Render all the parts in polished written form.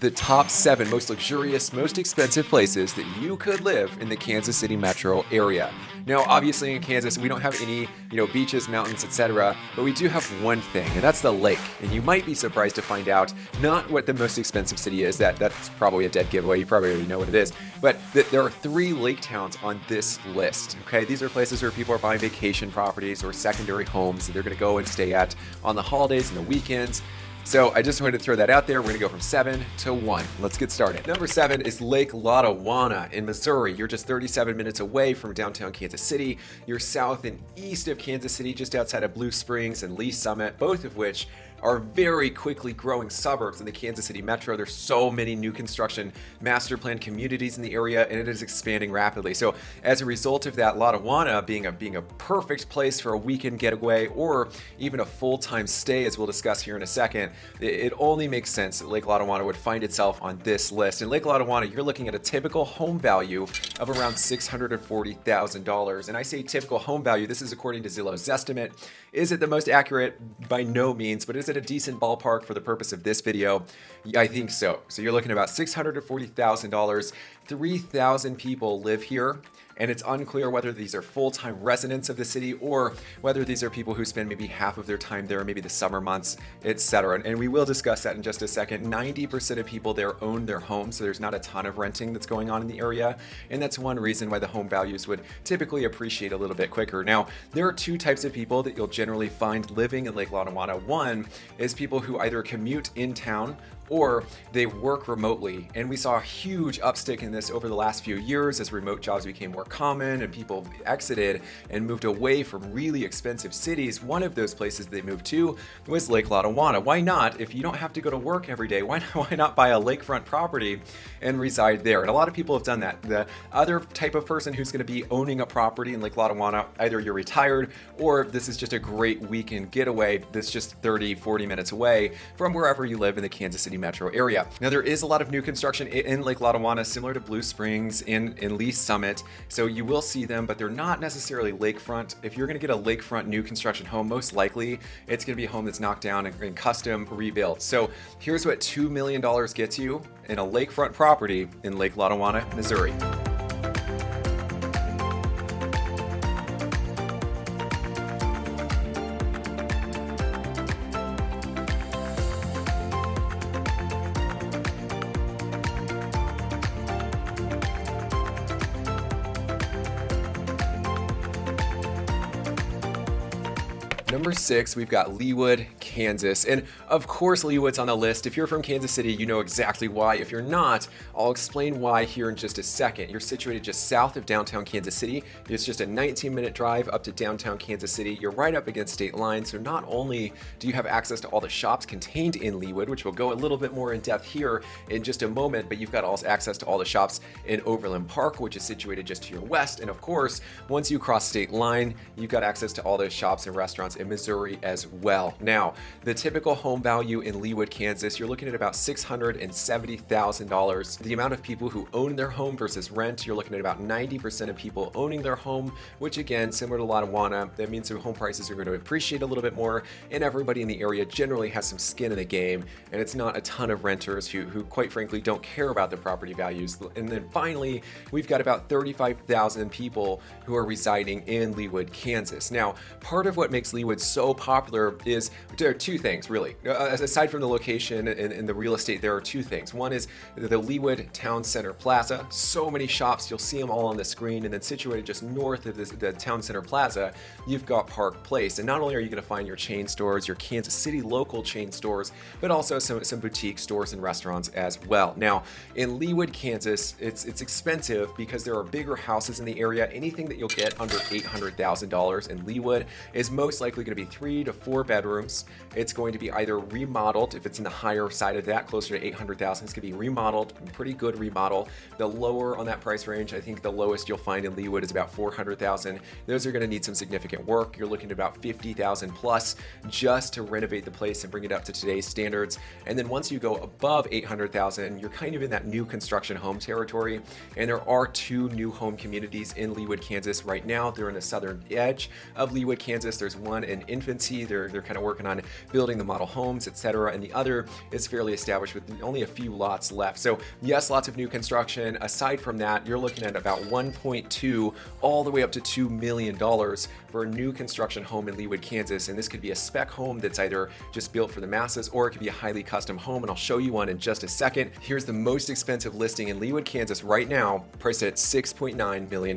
The top 7 most luxurious, most expensive places that you could live in the Kansas City metro area. Now, obviously in Kansas, we don't have any, beaches, mountains, etc., but we do have one thing, and that's the lake. And you might be surprised to find out not what the most expensive city is. That's probably a dead giveaway. You probably already know what it is. But there are 3 lake towns on this list. Okay, these are places where people are buying vacation properties or secondary homes that they're going to go and stay at on the holidays and the weekends. So I just wanted to throw that out there. We're going to go from 7 to 1. Let's get started. Number 7 is Lake Lotawana in Missouri. You're just 37 minutes away from downtown Kansas City. You're south and east of Kansas City, just outside of Blue Springs and Lee Summit, both of which are very quickly growing suburbs in the Kansas City metro. There's so many new construction master plan communities in the area, and it is expanding rapidly. So as a result of that, Lotawana being a perfect place for a weekend getaway or even a full-time stay, as we'll discuss here in a second, it only makes sense that Lake Lotawana would find itself on this list. In Lake Lotawana, you're looking at a typical home value of around $640,000. And I say typical home value, this is according to Zillow's estimate. Is it the most accurate? By no means, but is it a decent ballpark for the purpose of this video? I think so. So you're looking at about $640,000. 3,000 people live here, and it's unclear whether these are full-time residents of the city or whether these are people who spend maybe half of their time there, maybe the summer months, etc. And we will discuss that in just a second. 90% of people there own their homes, so there's not a ton of renting that's going on in the area, and that's one reason why the home values would typically appreciate a little bit quicker. Now, there are 2 types of people that you'll generally find living in Lake Lotawana. One is people who either commute in town or they work remotely. And we saw a huge upstick in this over the last few years as remote jobs became more common and people exited and moved away from really expensive cities. One of those places they moved to was Lake Lotawana. Why not? If you don't have to go to work every day, why not buy a lakefront property and reside there? And a lot of people have done that. The other type of person who's going to be owning a property in Lake Lotawana, either you're retired or this is just a great weekend getaway that's just 30, 40 minutes away from wherever you live in the Kansas City metro area. Now, there is a lot of new construction in Lake Lotawana, similar to Blue Springs in Lee Summit. So you will see them, but they're not necessarily lakefront. If you're going to get a lakefront new construction home, most likely it's going to be a home that's knocked down and custom rebuilt. So here's what $2 million gets you in a lakefront property in Lake Lotawana, Missouri. Number 6, we've got Leawood, Kansas. And of course, Leawood's on the list. If you're from Kansas City, you know exactly why. If you're not, I'll explain why here in just a second. You're situated just south of downtown Kansas City. It's just a 19-minute drive up to downtown Kansas City. You're right up against state lines. So not only do you have access to all the shops contained in Leawood, which we'll go a little bit more in depth here in just a moment, but you've got also access to all the shops in Overland Park, which is situated just to your west. And of course, once you cross state line, you've got access to all those shops and restaurants in Missouri as well. Now, the typical home value in Leawood, Kansas, you're looking at about $670,000. The amount of people who own their home versus rent, you're looking at about 90% of people owning their home, which again, similar to Lotawana, that means their home prices are going to appreciate a little bit more, and everybody in the area generally has some skin in the game, and it's not a ton of renters who quite frankly don't care about the property values. And then finally, we've got about 35,000 people who are residing in Leawood, Kansas. Now, part of what makes Leawood so popular is there are 2 things really. Aside from the location and the real estate, there are 2 things. One is the Leawood Town Center Plaza. So many shops, you'll see them all on the screen, and then situated just north of the Town Center Plaza, you've got Park Place. And not only are you going to find your chain stores, your Kansas City local chain stores, but also some boutique stores and restaurants as well. Now, in Leawood, Kansas, it's expensive because there are bigger houses in the area. Anything that you'll get under $800,000 in Leawood is most likely going to be 3 to 4 bedrooms. It's going to be either remodeled, if it's in the higher side of that, closer to $800,000, it's going to be remodeled, pretty good remodel. The lower on that price range, I think the lowest you'll find in Leawood is about $400,000. Those are going to need some significant work. You're looking at about $50,000 plus just to renovate the place and bring it up to today's standards. And then once you go above $800,000, you're kind of in that new construction home territory. And there are 2 new home communities in Leawood, Kansas right now. They're in the southern edge of Leawood, Kansas. There's one in infancy. They're kind of working on building the model homes, etc. And the other is fairly established with only a few lots left. So yes, lots of new construction. Aside from that, you're looking at about 1.2 all the way up to $2 million for a new construction home in Leawood, Kansas. And this could be a spec home that's either just built for the masses, or it could be a highly custom home. And I'll show you one in just a second. Here's the most expensive listing in Leawood, Kansas right now, priced at $6.9 million.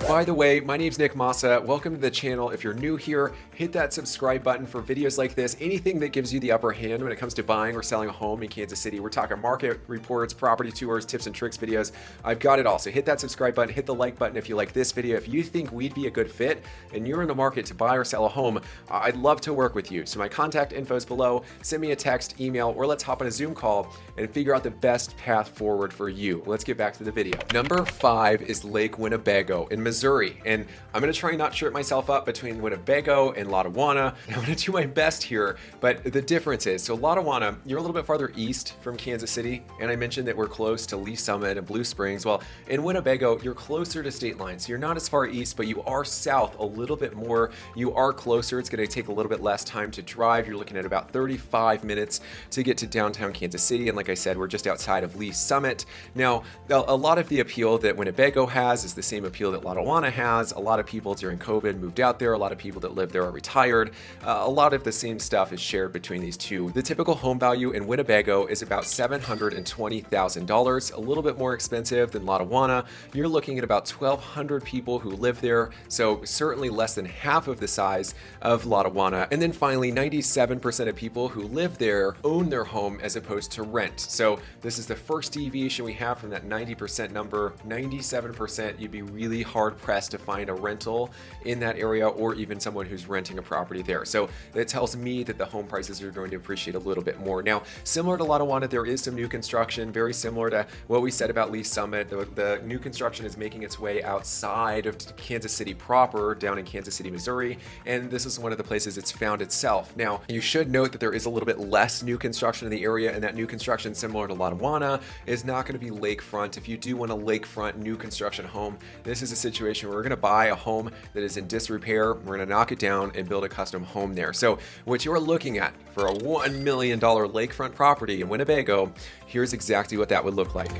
By the way, my name's Nick Massa. Welcome to the channel. If you're new here, hit that subscribe button for videos like this. Anything that gives you the upper hand when it comes to buying or selling a home in Kansas City. We're talking market reports, property tours, tips and tricks videos. I've got it all. So hit that subscribe button, hit the like button if you like this video. If you think we'd be a good fit and you're in the market to buy or sell a home, I'd love to work with you. So my contact info is below. Send me a text, email, or let's hop on a Zoom call and figure out the best path forward for you. Let's get back to the video. Number 5 is Lake Winnebago in Missouri. And I'm going to try not to trip myself up between Winnebago and Lotawana. I'm going to do my best here, but the difference is, so Lotawana, you're a little bit farther east from Kansas City, and I mentioned that we're close to Lee Summit and Blue Springs. Well, in Winnebago, you're closer to state lines. So you're not as far east, but you are south a little bit more. You are closer. It's going to take a little bit less time to drive. You're looking at about 35 minutes to get to downtown Kansas City. And like I said, we're just outside of Lee Summit. Now, a lot of the appeal that Winnebago has is the same appeal that Lotawana has. A lot of people during COVID moved out there. A lot of people that live there are retired. A lot of the same stuff is shared between these two. The typical home value in Winnebago is about $720,000, a little bit more expensive than Lotawana. You're looking at about 1,200 people who live there, so certainly less than half of the size of Lotawana. And then finally, 97% of people who live there own their home as opposed to rent. So this is the first deviation we have from that 90% number. 97%, you'd be really hard pressed to find a rental in that area, or even someone who's renting a property there. So it tells me that the home prices are going to appreciate a little bit more. Now, similar to Lotawana, there is some new construction, very similar to what we said about Lee Summit. The new construction is making its way outside of Kansas City proper, down in Kansas City, Missouri, and this is one of the places it's found itself. Now, you should note that there is a little bit less new construction in the area, and that new construction, similar to Lotawana, is not going to be lakefront. If you do want a lakefront new construction home, this is a situation where we're going to buy a home that is in disrepair. We're going to knock it down and build a custom home there. So what you're looking at for a $1 million lakefront property in Winnebago, here's exactly what that would look like.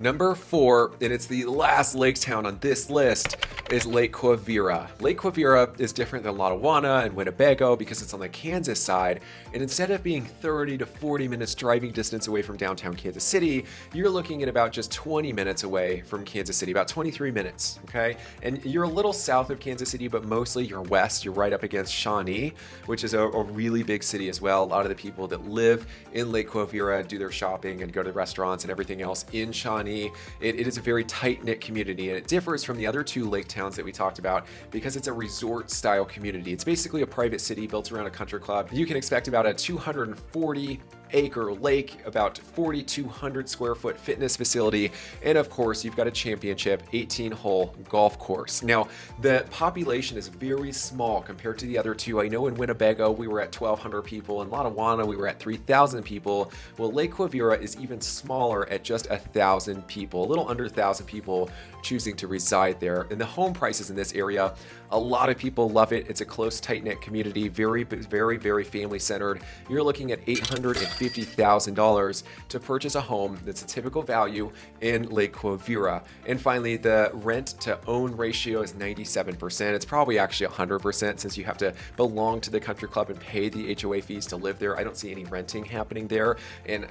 Number 4, and it's the last lake town on this list, is Lake Quivira. Lake Quivira is different than Lotawana and Winnebago because it's on the Kansas side, and instead of being 30 to 40 minutes driving distance away from downtown Kansas City, you're looking at about just 20 minutes away from Kansas City, about 23 minutes, okay? And you're a little south of Kansas City, but mostly you're west. You're right up against Shawnee, which is a really big city as well. A lot of the people that live in Lake Quivira do their shopping and go to restaurants and everything else in Shawnee. It is a very tight-knit community, and it differs from the other two lake towns that we talked about because it's a resort-style community. It's basically a private city built around a country club. You can expect about a 240-acre lake, about 4,200 square foot fitness facility, and of course, you've got a championship 18-hole golf course. Now, the population is very small compared to the other two. I know in Winnebago, we were at 1,200 people. In Lotawana, we were at 3,000 people. Well, Lake Quivira is even smaller at just 1,000 people, a little under 1,000 people choosing to reside there. And the home prices in this area, a lot of people love it. It's a close, tight-knit community, very family-centered. You're looking at $850,000 to purchase a home that's a typical value in Lake Quivira. And finally, the rent-to-own ratio is 97%. It's probably actually 100% since you have to belong to the country club and pay the HOA fees to live there. I don't see any renting happening there, and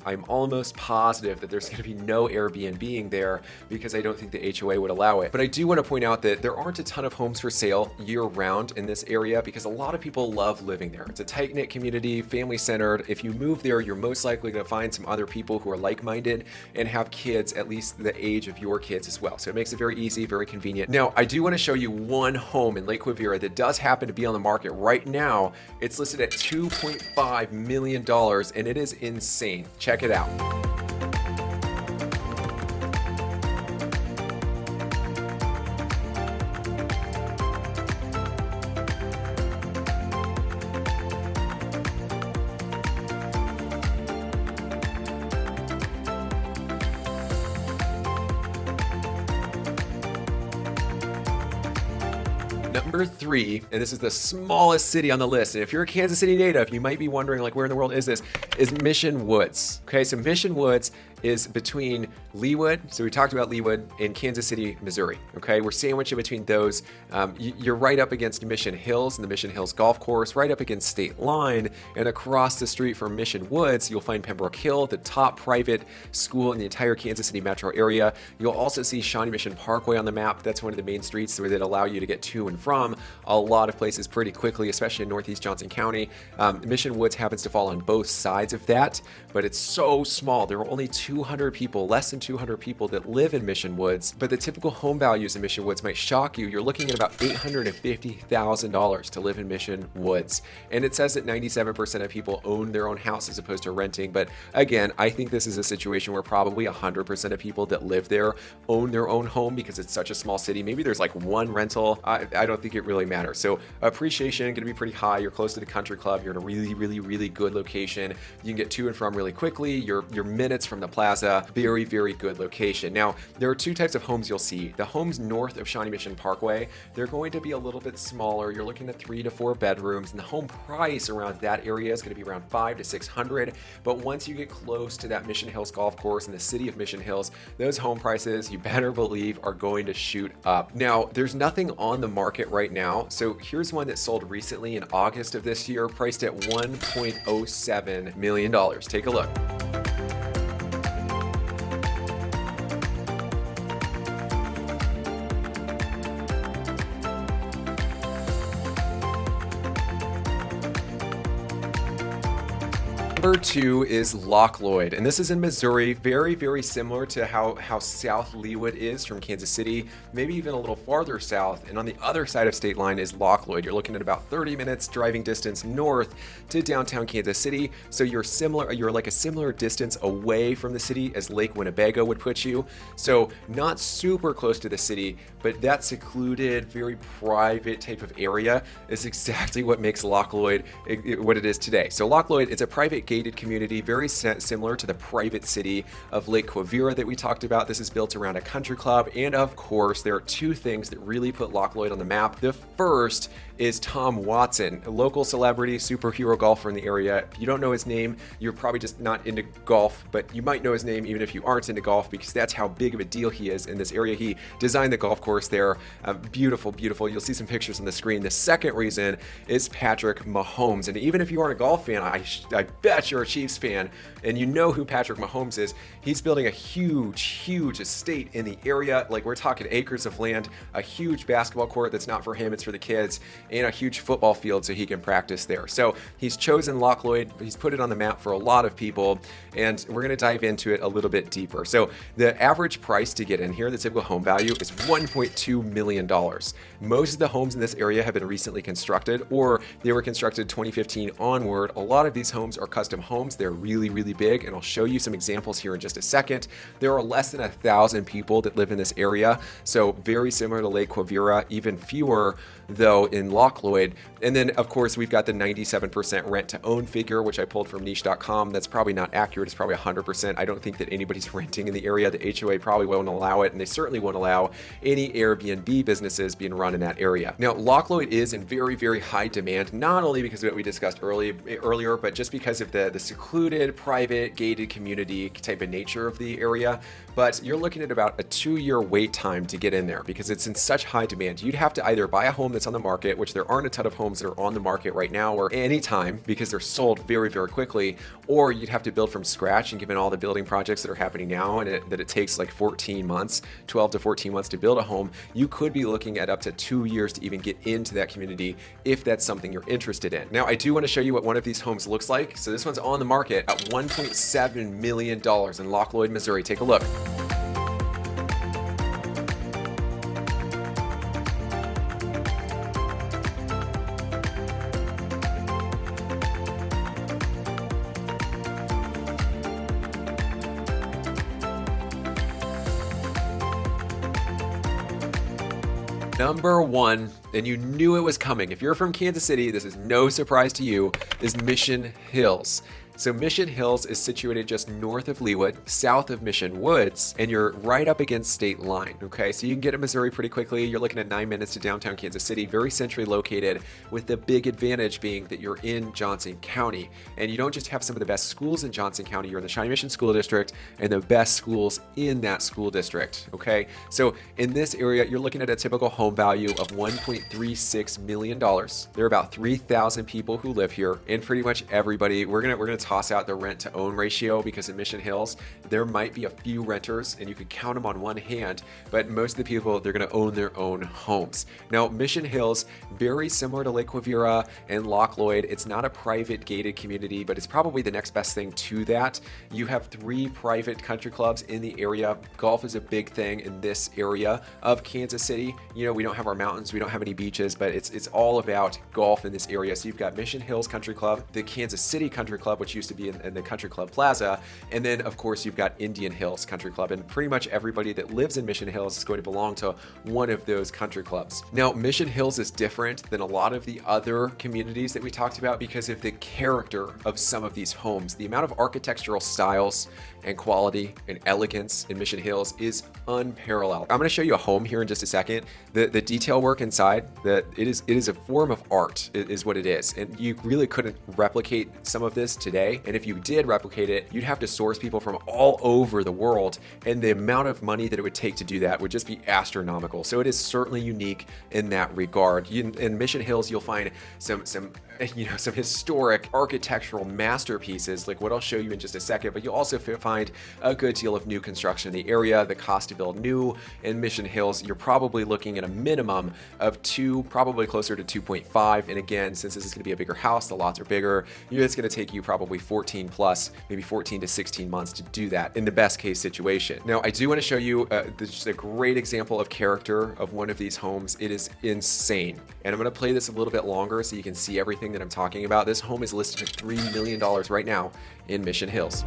I'm almost positive that there's going to be no Airbnb-ing there because I don't think the HOA would allow it. But I do want to point out that there aren't a ton of homes for sale year-round in this area because a lot of people love living there. It's a tight-knit community, family-centered. If you move there, you're most likely going to find some other people who are like-minded and have kids at least the age of your kids as well. So it makes it very easy, very convenient. Now, I do want to show you one home in Lake Quivira that does happen to be on the market right now. It's listed at $2.5 million, and it is insane. Check it out. Number 3, and this is the smallest city on the list, and if you're a Kansas City native, you might be wondering, like, where in the world is this, is Mission Woods. Okay, so Mission Woods is between Leawood, so we talked about Leawood, and Kansas City, Missouri. Okay, we're sandwiched in between those. You're right up against Mission Hills and the Mission Hills Golf Course, right up against State Line, and across the street from Mission Woods, you'll find Pembroke Hill, the top private school in the entire Kansas City metro area. You'll also see Shawnee Mission Parkway on the map. That's one of the main streets that allow you to get to and from a lot of places pretty quickly, especially in Northeast Johnson County. Mission Woods happens to fall on both sides of that, but it's so small. There are only 200 people, less than 200 people that live in Mission Woods, but the typical home values in Mission Woods might shock you. You're looking at about $850,000 to live in Mission Woods. And it says that 97% of people own their own house as opposed to renting. But again, I think this is a situation where probably 100% of people that live there own their own home because it's such a small city. Maybe there's like one rental. I don't think it really matters. So appreciation going to be pretty high. You're close to the country club. You're in a really, really, really good location. You can get to and from really quickly. You're minutes from the plaza. Very, very good location. Now, there are two types of homes you'll see. The homes north of Shawnee Mission Parkway, they're going to be a little bit smaller. You're looking at 3 to 4 bedrooms, and the home price around that area is going to be around $500 to $600. But once you get close to that Mission Hills Golf Course in the city of Mission Hills, those home prices, you better believe, are going to shoot up. Now, there's nothing on the market right now. So here's one that sold recently in August of this year, priced at $1.07 million. Take a look. Number 2 is Loch, Lloyd, and this is in Missouri. Very, very similar to how south Leawood is from Kansas City, maybe even a little farther south. And on the other side of State Line is Loch, Lloyd. You're looking at about 30 minutes driving distance north to downtown Kansas City. So you're like a similar distance away from the city as Lake Winnebago would put you. So not super close to the city, but that secluded, very private type of area is exactly what makes Loch, Lloyd what it is today. So Loch, Lloyd, it's a private gated community, very similar to the private city of Lake Quivira that we talked about. This is built around a country club, and of course, there are two things that really put Loch, Lloyd on the map. The first is Tom Watson, a local celebrity, superhero golfer in the area. If you don't know his name, you're probably just not into golf, but you might know his name even if you aren't into golf, because that's how big of a deal he is in this area. He designed the golf course there. Beautiful, beautiful. You'll see some pictures on the screen. The second reason is Patrick Mahomes. And even if you aren't a golf fan, I bet you're a Chiefs fan, and you know who Patrick Mahomes is. He's building a huge, huge estate in the area. Like, we're talking acres of land, a huge basketball court that's not for him, it's for the kids, and a huge football field so he can practice there. So he's chosen Loch, Lloyd. He's put it on the map for a lot of people, and we're going to dive into it a little bit deeper. So the average price to get in here, the typical home value, is $1.2 million. Most of the homes in this area have been recently constructed, or they were constructed 2015 onward. A lot of these homes are custom homes. They're really, really big, and I'll show you some examples here in just a second. There are less than 1,000 people that live in this area, so very similar to Lake Quivira, even fewer though in Loch, Lloyd. And then of course we've got the 97% rent to own figure, which I pulled from niche.com. That's probably not accurate. It's probably 100%. I don't think that anybody's renting in the area. The HOA probably won't allow it, and they certainly won't allow any Airbnb businesses being run in that area. Now, Loch, Lloyd is in very, very high demand, not only because of what we discussed earlier, but just because of the secluded, private, gated community type of nature of the area. But you're looking at about a 2-year wait time to get in there because it's in such high demand. You'd have to either buy a home that's on the market, which there aren't a ton of homes that are on the market right now or anytime because they're sold very, very quickly, or you'd have to build from scratch. And given all the building projects that are happening now, and that it takes like 14 months, 12 to 14 months to build a home, you could be looking at up to 2 years to even get into that community if that's something you're interested in. Now, I do want to show you what one of these homes looks like. So this this one's on the market at $1.7 million in Loch, Lloyd, Missouri. Take a look. Number one, and you knew it was coming. If you're from Kansas City, this is no surprise to you, is Mission Hills. So Mission Hills is situated just north of Leawood, south of Mission Woods, and you're right up against state line, okay? So you can get to Missouri pretty quickly. You're looking at 9 minutes to downtown Kansas City, very centrally located, with the big advantage being that you're in Johnson County. And you don't just have some of the best schools in Johnson County, you're in the Shawnee Mission School District and the best schools in that school district, okay? So in this area, you're looking at a typical home value of $1.36 million. There are about 3,000 people who live here, and pretty much everybody, we're gonna toss out the rent to own ratio, because in Mission Hills there might be a few renters and you could count them on one hand, but most of the people, they're going to own their own homes. Now Mission Hills, very similar to Lake Quivira and Loch Lloyd, it's not a private gated community, but it's probably the next best thing to that. You have 3 private country clubs in the area. Golf is a big thing in this area of Kansas City. You know, we don't have our mountains, we don't have any beaches, but it's all about golf in this area. So you've got Mission Hills Country Club, the Kansas City Country Club, which used to be in the Country Club Plaza, and then of course you've got Indian Hills Country Club, and pretty much everybody that lives in Mission Hills is going to belong to one of those country clubs. Now Mission Hills is different than a lot of the other communities that we talked about because of the character of some of these homes. The amount of architectural styles and quality and elegance in Mission Hills is unparalleled. I'm going to show you a home here in just a second. The detail work inside, it is a form of art, is what it is, and you really couldn't replicate some of this today. And if you did replicate it, you'd have to source people from all over the world, and the amount of money that it would take to do that would just be astronomical. So it is certainly unique in that regard. In Mission Hills, you'll find some historic architectural masterpieces, like what I'll show you in just a second, but you'll also find a good deal of new construction in the area. The cost to build new in Mission Hills, you're probably looking at a minimum of 2, probably closer to 2.5. And again, since this is going to be a bigger house, the lots are bigger, it's going to take you probably 14 plus, maybe 14 to 16 months to do that in the best case situation. Now, I do want to show you just a great example of character of one of these homes. It is insane. And I'm going to play this a little bit longer so you can see everything that I'm talking about. This home is listed at $3 million right now in Mission Hills.